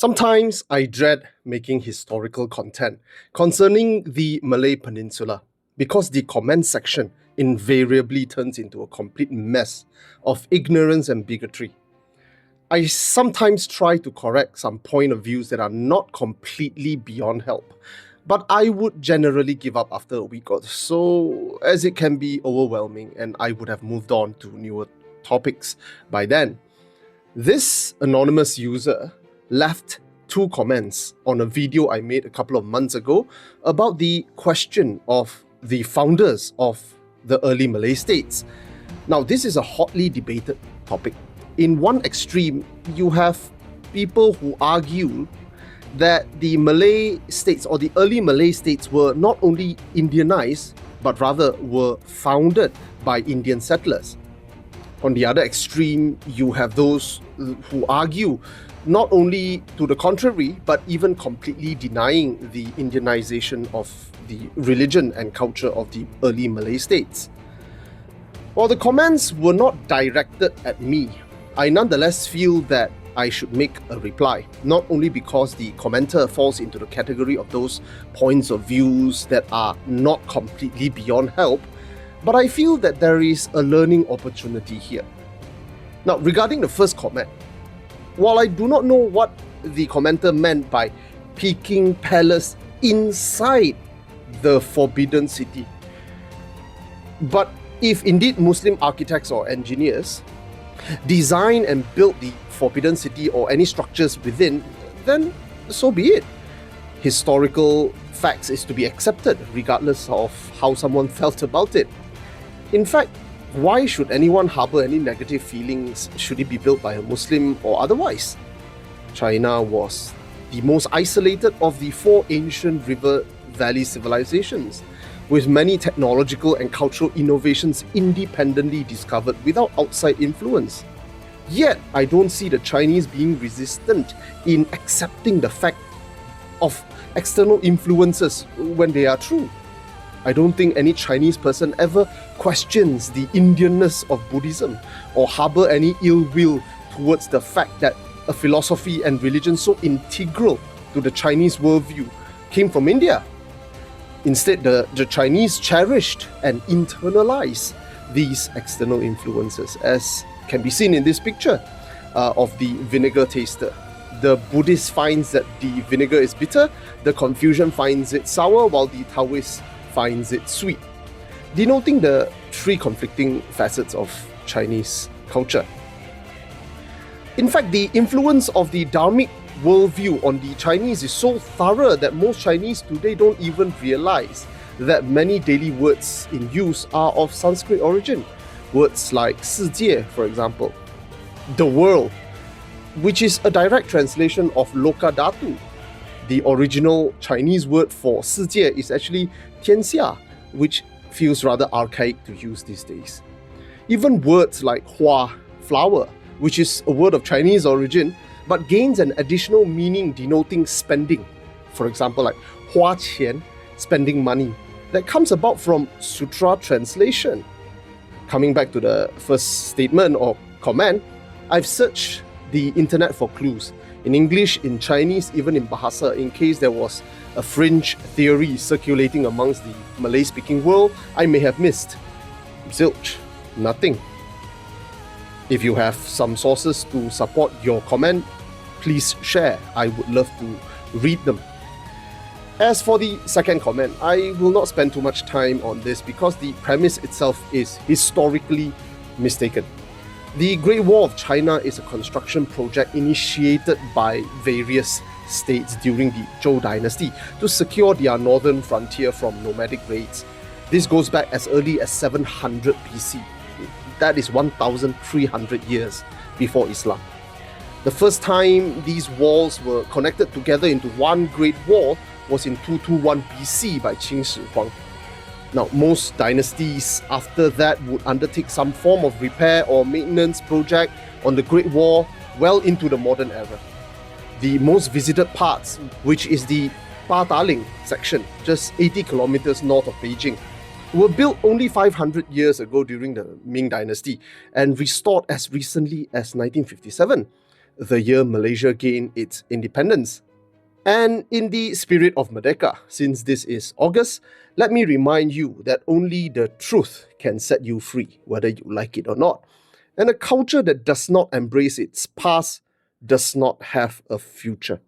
Sometimes I dread making historical content concerning the Malay Peninsula because the comment section invariably turns into a complete mess of ignorance and bigotry. I sometimes try to correct some point of views that are not completely beyond help, but I would generally give up after a week or so, as it can be overwhelming and I would have moved on to newer topics by then. This anonymous user left 2 comments on a video I made a couple of months ago about the question of the founders of the early Malay states. Now, this is a hotly debated topic. In one extreme, you have people who argue that the Malay states or the early Malay states were not only Indianized, but rather were founded by Indian settlers. On the other extreme, you have those who argue not only to the contrary, but even completely denying the Indianization of the religion and culture of the early Malay states. While the comments were not directed at me, I nonetheless feel that I should make a reply, not only because the commenter falls into the category of those points of views that are not completely beyond help, but I feel that there is a learning opportunity here. Now, regarding the first comment, while I do not know what the commenter meant by Peking Palace inside the Forbidden City, but if indeed Muslim architects or engineers design and build the Forbidden City or any structures within, then so be it. Historical facts is to be accepted regardless of how someone felt about it. In fact, why should anyone harbor any negative feelings should it be built by a Muslim or otherwise? China was the most isolated of the 4 ancient river valley civilizations, with many technological and cultural innovations independently discovered without outside influence. Yet, I don't see the Chinese being resistant in accepting the fact of external influences when they are true. I don't think any Chinese person ever questions the Indianness of Buddhism or harbor any ill will towards the fact that a philosophy and religion so integral to the Chinese worldview came from India. Instead, the Chinese cherished and internalized these external influences, as can be seen in this picture of the vinegar taster. The Buddhist finds that the vinegar is bitter, the Confucian finds it sour, while the Taoist finds it sweet, denoting the 3 conflicting facets of Chinese culture. In fact, the influence of the Dharmic worldview on the Chinese is so thorough that most Chinese today don't even realize that many daily words in use are of Sanskrit origin. Words like 世界, for example, the world, which is a direct translation of Loka Dhatu. The original Chinese word for 世界 is actually 天下, which feels rather archaic to use these days. Even words like 花, flower, which is a word of Chinese origin, but gains an additional meaning denoting spending. For example, like 花钱, spending money, that comes about from sutra translation. Coming back to the first statement or comment, I've searched the internet for clues, in English, in Chinese, even in Bahasa, in case there was a fringe theory circulating amongst the Malay-speaking world I may have missed. Zilch, nothing. If you have some sources to support your comment, please share. I would love to read them. As for the second comment, I will not spend too much time on this because the premise itself is historically mistaken. The Great Wall of China is a construction project initiated by various states during the Zhou dynasty to secure their northern frontier from nomadic raids. This goes back as early as 700 BC. That is 1,300 years before Islam. The first time these walls were connected together into one great wall was in 221 BC by Qin Shi Huang. Now, most dynasties after that would undertake some form of repair or maintenance project on the Great Wall well into the modern era. The most visited parts, which is the Padaling section, just 80 kilometers north of Beijing, were built only 500 years ago during the Ming Dynasty and restored as recently as 1957. the year Malaysia gained its independence. And in the spirit of Merdeka, since this is August, let me remind you that only the truth can set you free, whether you like it or not. And a culture that does not embrace its past does not have a future.